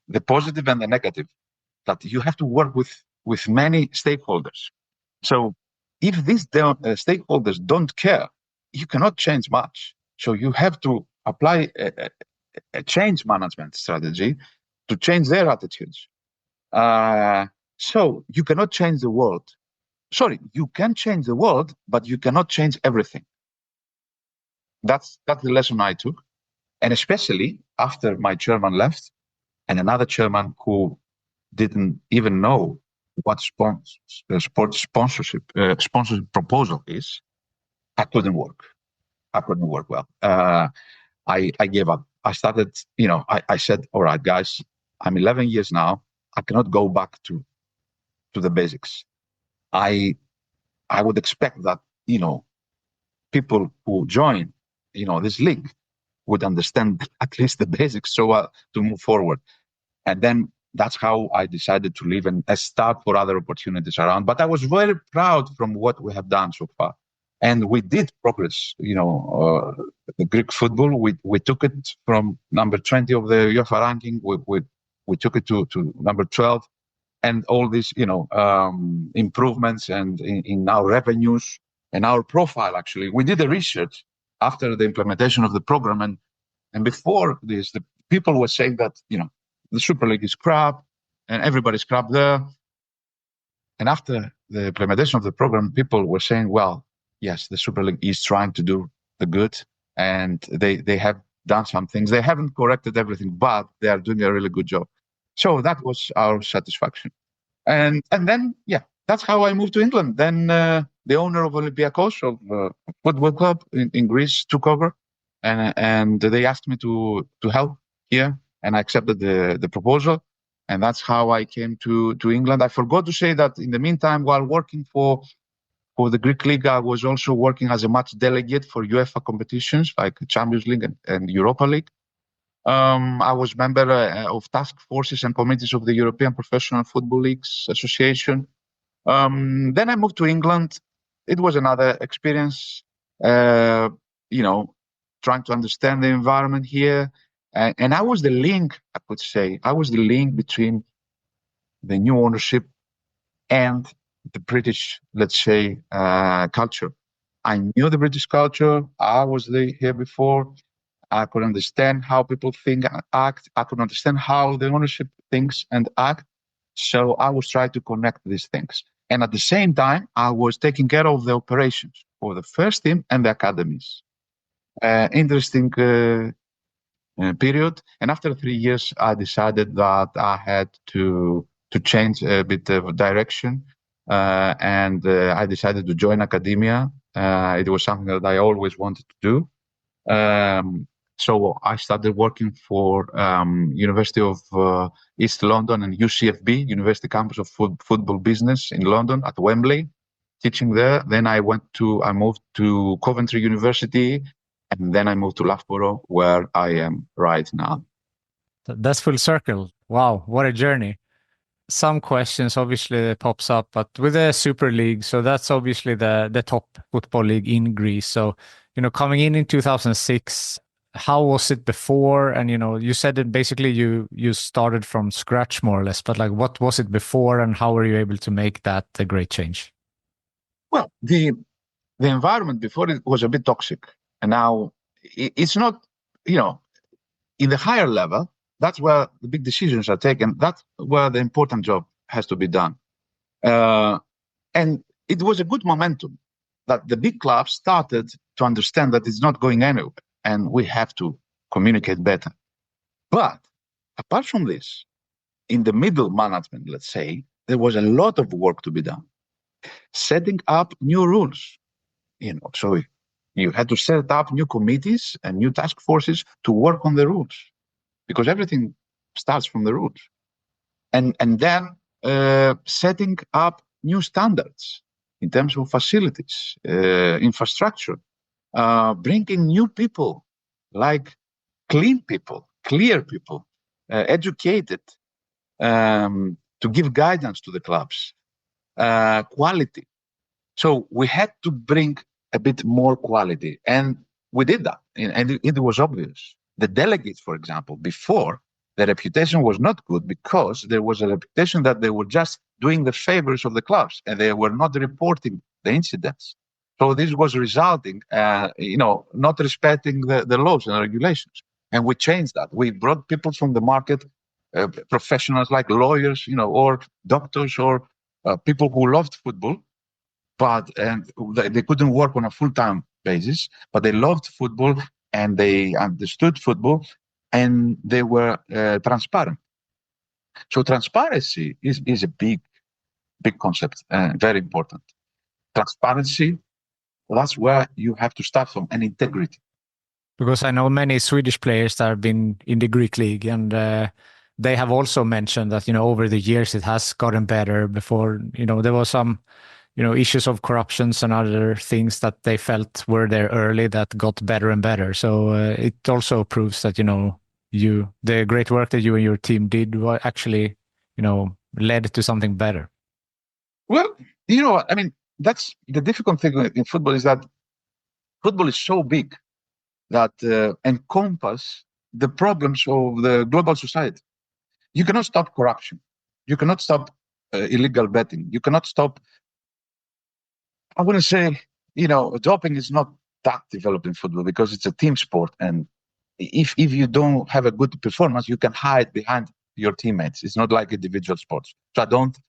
Speaker 2: the positive and the negative, that you have to work with many stakeholders. So if these stakeholders don't care, you cannot change much. So you have to apply a change management strategy to change their attitudes. So you cannot change the world. Sorry, you can change the world, but you cannot change everything. That's the lesson I took. And especially after my chairman left, and another chairman who didn't even know what sports sponsorship proposal is, I couldn't work. I couldn't work well. I gave up. I started, I said, all right, guys, I'm 11 years now. I cannot go back to the basics. I would expect that, people who join, this league would understand at least the basics to move forward. And then that's how I decided to leave and start for other opportunities around. But I was very proud from what we have done so far. And we did progress, the Greek football. We took it from number 20 of the UEFA ranking. We took it to number 12. And all these, improvements and in our revenues and our profile, actually. We did the research after the implementation of the program. And before this, the people were saying that, the Super League is crap and everybody's crap there. And after the implementation of the program, people were saying, well, yes, the Super League is trying to do the good, and they have done some things. They haven't corrected everything, but they are doing a really good job. So that was our satisfaction. And then, that's how I moved to England. Then the owner of Olympiakos, of football club in Greece, took over, and they asked me to help here, and I accepted the proposal. And that's how I came to England. I forgot to say that in the meantime, while working for the Greek League, I was also working as a match delegate for UEFA competitions like Champions League and Europa League. I was member of task forces and committees of the European Professional Football Leagues Association. Then I moved to England. It was another experience, trying to understand the environment here. And I was the link, I could say, between the new ownership and the British, let's say, culture. I knew the British culture. I was here before. I could understand how people think and act. I could understand how the ownership thinks and act. So I was trying to connect these things. And at the same time, I was taking care of the operations for the first team and the academies. Interesting period. And after 3 years, I decided that I had to change a bit of direction. And I decided to join academia. It was something that I always wanted to do. So I started working for University of East London and UCFB, University Campus of Football Business in London at Wembley, teaching there. Then I moved to Coventry University, and then I moved to Loughborough, where I am right now.
Speaker 1: That's full circle. Wow, what a journey. Some questions obviously pops up, but with the Super League, so that's obviously the top football league in Greece. So, coming in 2006, how was it before? And, you said that basically you started from scratch more or less, but like, what was it before and how were you able to make that a great change?
Speaker 2: Well, the environment before it was a bit toxic. And now it's not, in the higher level, that's where the big decisions are taken. That's where the important job has to be done. And it was a good momentum that the big clubs started to understand that it's not going anywhere and we have to communicate better. But apart from this, in the middle management, let's say, there was a lot of work to be done. Setting up new rules, so you had to set up new committees and new task forces to work on the rules, because everything starts from the rules. And then setting up new standards in terms of facilities, infrastructure, bringing new people, like clean people, clear people, educated, to give guidance to the clubs, quality. So we had to bring a bit more quality, and we did that, and it was obvious. The delegates, for example, before, the reputation was not good because there was a reputation that they were just doing the favors of the clubs and they were not reporting the incidents. So this was resulting, not respecting the laws and regulations. And we changed that. We brought people from the market, professionals like lawyers, or doctors, or people who loved football, but they couldn't work on a full-time basis, but they loved football and they understood football, and they were transparent. So transparency is a big concept, very important. Transparency, that's where you have to start from, and integrity.
Speaker 1: Because I know many Swedish players that have been in the Greek league, and they have also mentioned that, over the years it has gotten better. Before, there was some issues of corruptions and other things that they felt were there early that got better and better. So it also proves that, the great work that you and your team did actually, led to something better.
Speaker 2: Well, that's the difficult thing in football, is that football is so big that encompass the problems of the global society. You cannot stop corruption. You cannot stop illegal betting. You cannot stop, I wouldn't say, doping is not that developed in football because it's a team sport. And if you don't have a good performance, you can hide behind your teammates. It's not like individual sports. So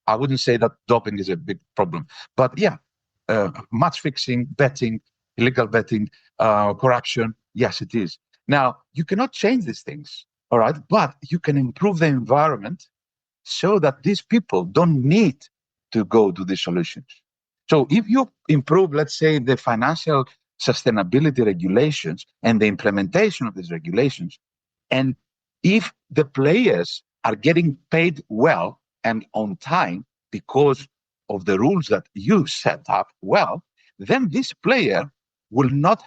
Speaker 2: I wouldn't say that doping is a big problem. But yeah, match fixing, betting, illegal betting, corruption, yes, it is. Now, you cannot change these things, all right? But you can improve the environment so that these people don't need to go to these solutions. So if you improve, let's say, the financial sustainability regulations and the implementation of these regulations, and if the players are getting paid well and on time because of the rules that you set up well, then this player will not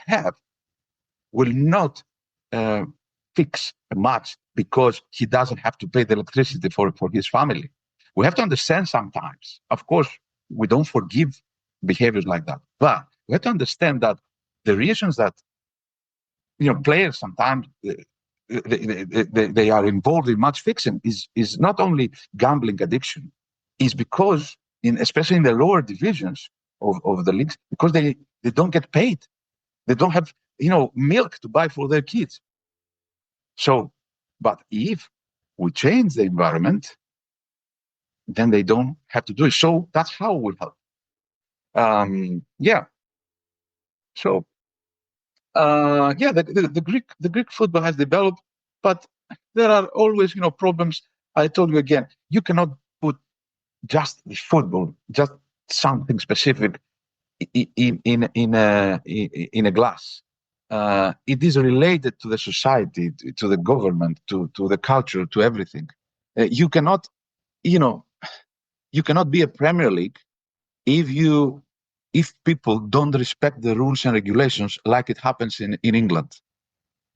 Speaker 2: fix a match because he doesn't have to pay the electricity for his family. We have to understand sometimes, of course, we don't forgive behaviors like that, but we have to understand that the reasons that players sometimes they are involved in match fixing is not only gambling addiction, is because especially in the lower divisions of the leagues, because they don't get paid, they don't have milk to buy for their kids. So, but if we change the environment, then they don't have to do it. So that's how it will help. So the Greek football has developed, but there are always problems. I told you again, you cannot put just the football, just something specific in a glass. It is related to the society, to the government, to the culture, to everything. You cannot be a Premier League if people don't respect the rules and regulations like it happens in England.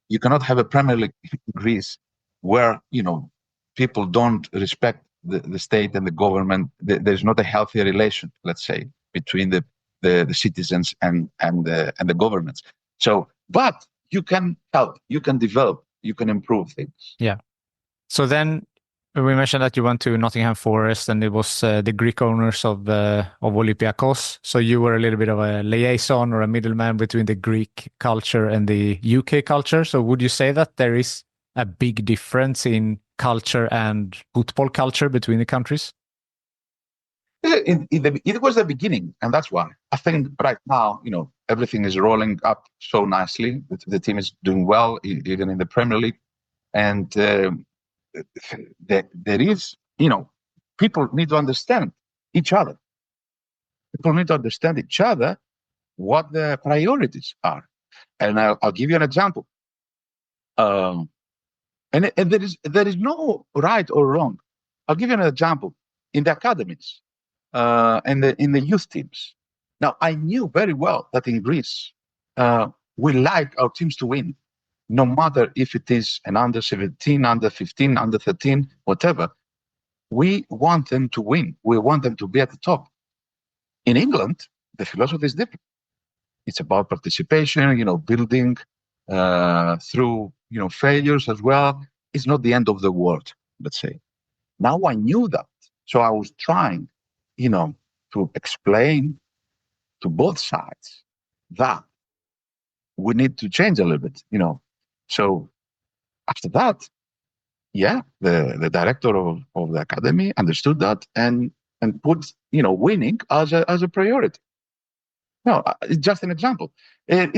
Speaker 2: You cannot have a Premier League in Greece where people don't respect the state and the government. There's not a healthy relation, let's say, between the citizens and the governments. So, but you can help, you can develop, you can improve things.
Speaker 1: Yeah. So then we mentioned that you went to Nottingham Forest, and it was the Greek owners of Olympiacos. So you were a little bit of a liaison or a middleman between the Greek culture and the UK culture. So would you say that there is a big difference in culture and football culture between the countries?
Speaker 2: It was the beginning, and that's why I think right now, everything is rolling up so nicely. The team is doing well, even in the Premier League, and there is, people need to understand each other. People need to understand each other, what the priorities are, and I'll give you an example. And there is no right or wrong. I'll give you an example in the academies. And in the youth teams. Now, I knew very well that in Greece, we like our teams to win, no matter if it is an under 17, under 15, under 13, whatever. We want them to win. We want them to be at the top. In England, the philosophy is different. It's about participation, building through, failures as well. It's not the end of the world, let's say. Now I knew that. So I was trying to explain to both sides that we need to change a little bit, So after that, the director of the academy understood that and put, winning as a priority. No, it's just an example. There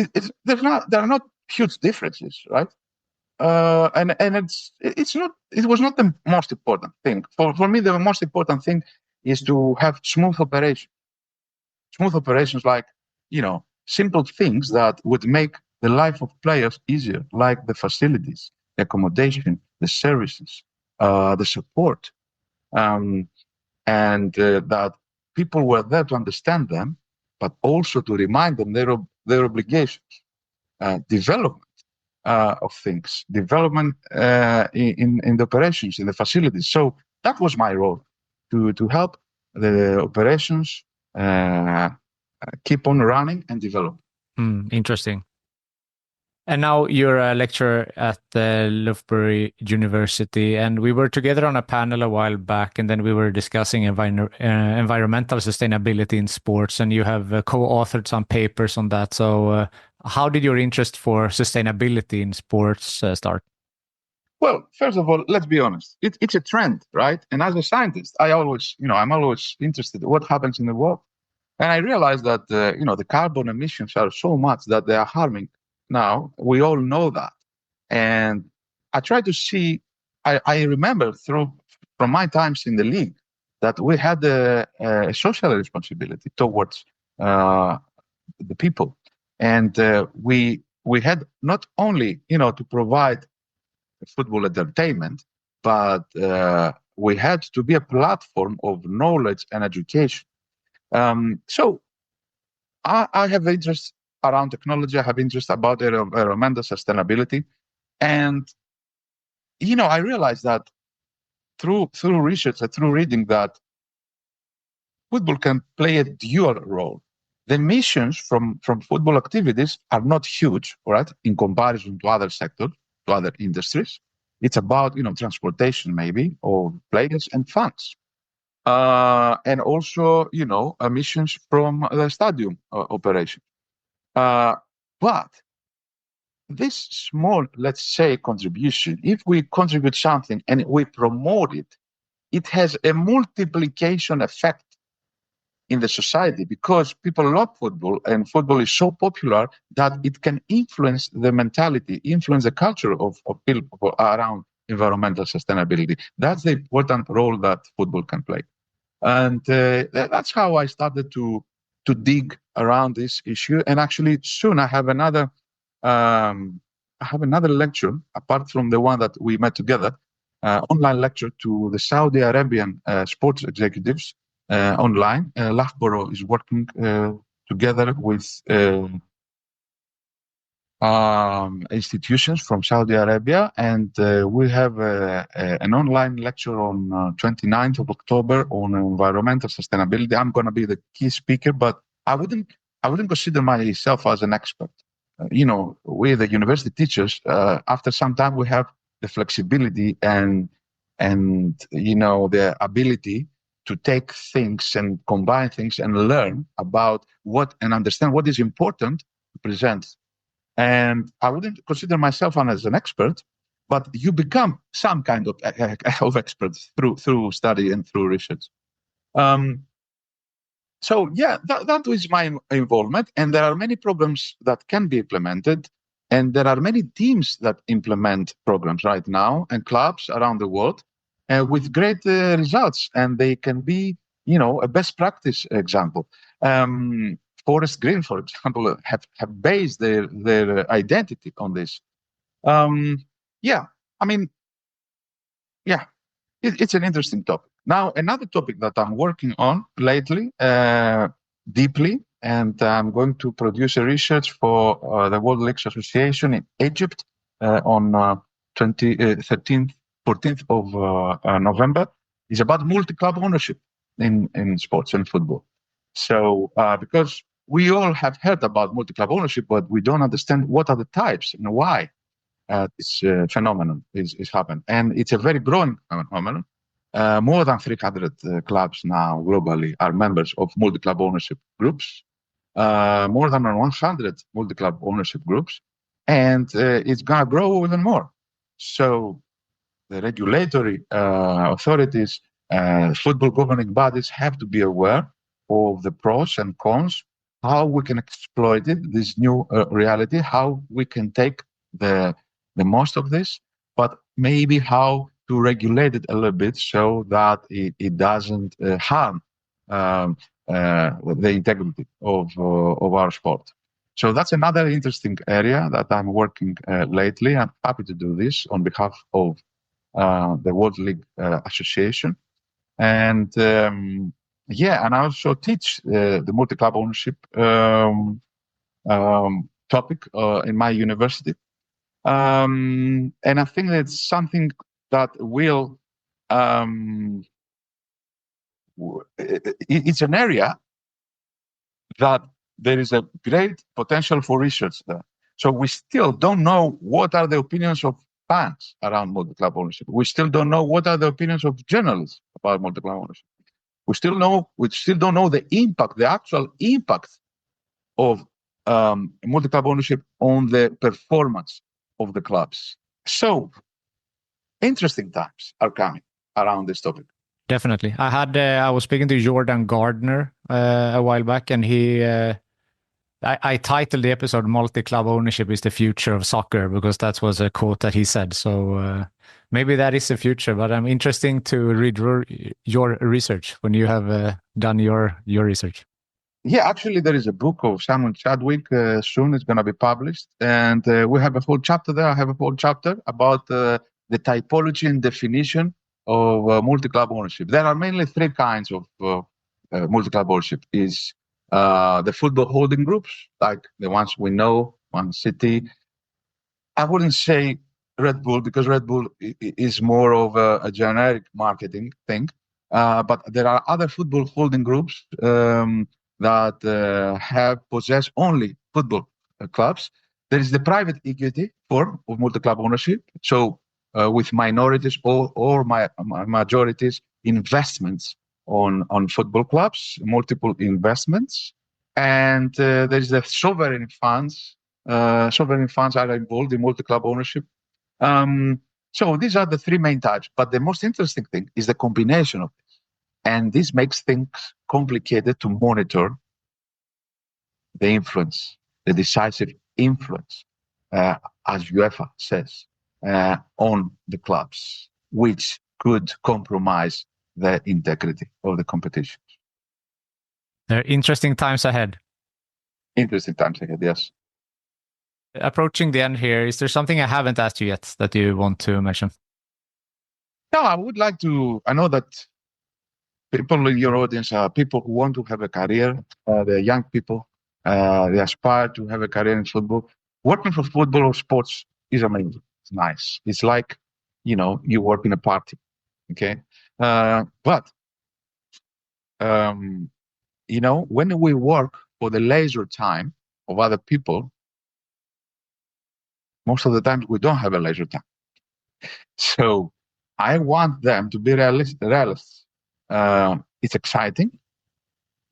Speaker 2: are not huge differences, right? And it was not the most important thing. For me, the most important thing is to have smooth operations. Smooth operations like, simple things that would make the life of players easier, like the facilities, the accommodation, the services, the support, and that people were there to understand them, but also to remind them their obligations, development of things, development in the operations, in the facilities. So that was my role, to help the operations keep on running and develop.
Speaker 1: Interesting. And now you're a lecturer at the Loughborough University, and we were together on a panel a while back, and then we were discussing environmental sustainability in sports, and you have co-authored some papers on that. So how did your interest for sustainability in sports start?
Speaker 2: Well, first of all, let's be honest. It's a trend, right? And as a scientist, I'm always interested in what happens in the world. And I realized that, the carbon emissions are so much that they are harming now. We all know that. And I try to see, I remember from my times in the league that we had a social responsibility towards the people. And we had not only, to provide football entertainment, but we had to be a platform of knowledge and education. So I have interest around technology. I have interest about environmental sustainability. And, I realized that through research and through reading that football can play a dual role. The emissions from football activities are not huge, right, in comparison to other sectors, to other industries. It's about, transportation maybe, or players and funds. And also, emissions from the stadium operation. But this small, let's say, contribution, if we contribute something and we promote it, it has a multiplication effect in the society, because people love football and football is so popular that it can influence the mentality, influence the culture of people around environmental sustainability. That's the important role that football can play. And that's how I started to dig around this issue. And actually, soon I have another lecture, apart from the one that we met together, online lecture to the Saudi Arabian sports executives online. Loughborough is working together with institutions from Saudi Arabia, and we have an online lecture on 29th of October on environmental sustainability. I'm going to be the key speaker, but I wouldn't consider myself as an expert. We, the university teachers, after some time, we have the flexibility and the ability to take things and combine things and learn about and understand what is important to present. And I wouldn't consider myself as an expert, but you become some kind of expert through study and through research. So yeah, that was my involvement. And there are many programs that can be implemented. And there are many teams that implement programs right now and clubs around the world with great results. And they can be, a best practice example. Forest Green, for example, have based their identity on this. It's an interesting topic. Now, another topic that I'm working on lately, deeply, and I'm going to produce a research for the World Lakes Association in Egypt on 13th, 14th of November, is about multi-club ownership in sports and football. So, because we all have heard about multi-club ownership, but we don't understand what are the types and why this phenomenon is happening. And it's a very growing phenomenon. More than 300 clubs now globally are members of multi-club ownership groups. More than 100 multi-club ownership groups. And it's going to grow even more. So the regulatory authorities, football governing bodies have to be aware of the pros and cons, how we can exploit it, this new reality, how we can take the most of this, but maybe how to regulate it a little bit so that it doesn't harm the integrity of our sport. So that's another interesting area that I'm working lately. I'm happy to do this on behalf of the World League Association. And and I also teach the multi-club ownership topic in my university. And I think that's something that will, it's an area that there is a great potential for research there. So we still don't know what are the opinions of fans around multi-club ownership. We still don't know what are the opinions of journalists about multi-club ownership. We still don't know the impact, the actual impact of multi-club ownership on the performance of the clubs. So interesting times are coming around this topic.
Speaker 1: Definitely. I was speaking to Jordan Gardner a while back, and I titled the episode "Multi-Club Ownership is the Future of Soccer" because that was a quote that he said. So maybe that is the future, but I'm interested to read your research when you have done your research.
Speaker 2: Yeah, actually, there is a book of Simon Chadwick. Soon it's going to be published, and we have a whole chapter there. I have a whole chapter about the typology and definition of multi-club ownership. There are mainly three kinds of multi-club ownership. Is the football holding groups, like the ones we know, Man City. I wouldn't say Red Bull, because Red Bull is more of a generic marketing thing. But there are other football holding groups that have possessed only football clubs. There is the private equity form of multi-club ownership. So with minorities or majorities investments on football clubs, multiple investments. And there is the sovereign funds. Sovereign funds are involved in multi-club ownership. So these are the three main types. But the most interesting thing is the combination of this. And this makes things complicated to monitor the influence, the decisive influence, as UEFA says, on the clubs, which could compromise the integrity of the competition.
Speaker 1: There are interesting times ahead.
Speaker 2: Interesting times ahead, yes.
Speaker 1: Approaching the end here, is there something I haven't asked you yet that you want to mention?
Speaker 2: No, I would like to. I know that people in your audience are people who want to have a career. They're young people. They aspire to have a career in football. Working for football or sports is amazing. It's nice. It's like, you work in a party. Okay. But when we work for the leisure time of other people, most of the times we don't have a leisure time. So I want them to be realists. It's exciting,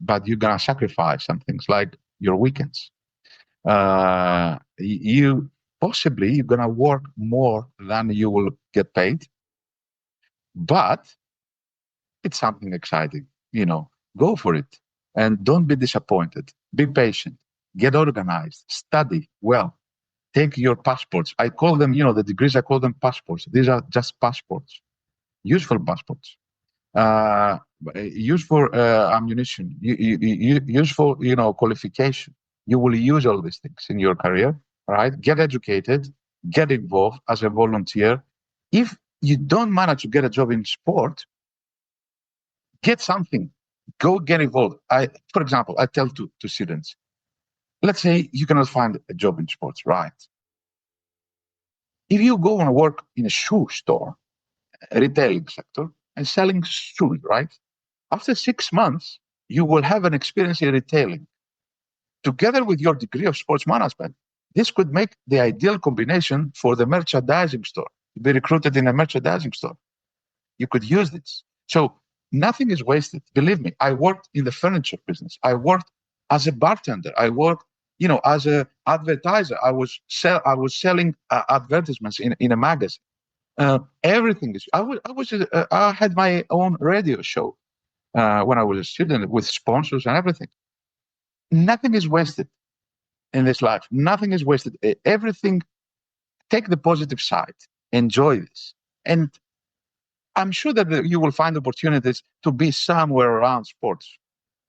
Speaker 2: but you're going to sacrifice some things like your weekends. You're going to work more than you will get paid, but it's something exciting. Go for it and don't be disappointed. Be patient, get organized, study well, take your passports. I call them, the degrees, I call them passports. These are just passports, useful passports. Use for ammunition, use for qualification. You will use all these things in your career, right? Get educated, get involved as a volunteer. If you don't manage to get a job in sport, get something. Go get involved. For example, I tell to students, let's say you cannot find a job in sports, right? If you go and work in a shoe store, a retailing sector, and selling shoes, right? After 6 months, you will have an experience in retailing. Together with your degree of sports management, this could make the ideal combination for the merchandising store. To be recruited in a merchandising store, you could use this. So nothing is wasted. Believe me, I worked in the furniture business. I worked as a bartender. I worked, as an advertiser. I was selling advertisements in a magazine. Everything is. I had my own radio show when I was a student with sponsors and everything. Nothing is wasted in this life. Nothing is wasted. Everything. Take the positive side. Enjoy this, and I'm sure that you will find opportunities to be somewhere around sports.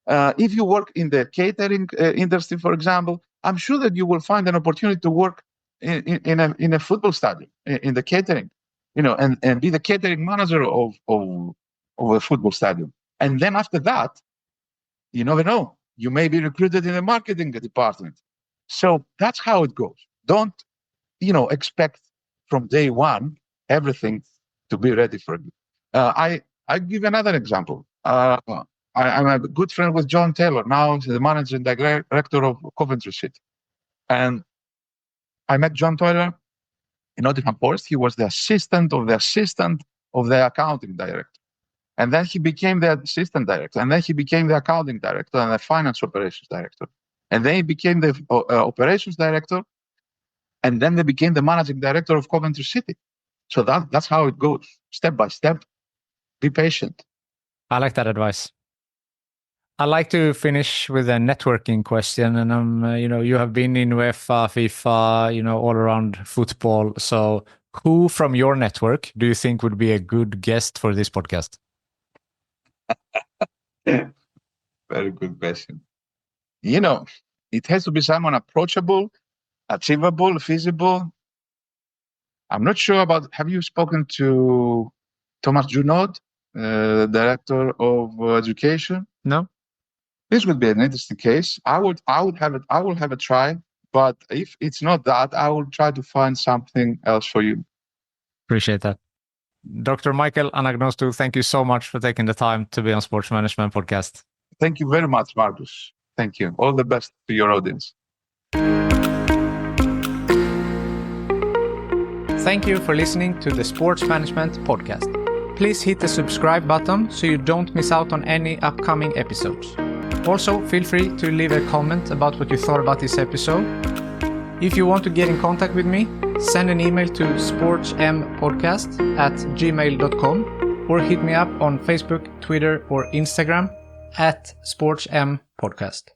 Speaker 2: If you work in the catering industry, for example, I'm sure that you will find an opportunity to work in a football stadium, in the catering, and be the catering manager of a football stadium. And then after that, you never know. You may be recruited in the marketing department. So that's how it goes. Don't, expect from day one everything to be ready for you. I give another example. I'm a good friend with John Taylor. Now he's the managing director of Coventry City. And I met John Toiler in Nottingham Forest. He was the assistant of the accounting director. And then he became the assistant director. And then he became the accounting director and the finance operations director. And then he became the operations director. And then they became the managing director of Coventry City. So that's how it goes, step by step. Be patient.
Speaker 1: I like that advice. I like to finish with a networking question. And you have been in UEFA, FIFA, all around football. So who from your network do you think would be a good guest for this podcast?
Speaker 2: Very good question. It has to be someone approachable, achievable, feasible. I'm not sure about, have you spoken to Thomas Junod, Director of Education?
Speaker 1: No.
Speaker 2: This would be an interesting case. I will have a try, but if it's not that, I will try to find something else for you.
Speaker 1: Appreciate that. Dr. Michael Anagnostou, thank you so much for taking the time to be on Sports Management Podcast.
Speaker 2: Thank you very much, Marcus. Thank you. All the best to your audience.
Speaker 1: Thank you for listening to the Sports Management Podcast. Please hit the subscribe button so you don't miss out on any upcoming episodes. Also, feel free to leave a comment about what you thought about this episode. If you want to get in contact with me, send an email to sportsmpodcast@gmail.com or hit me up on Facebook, Twitter, or Instagram @sportsmpodcast.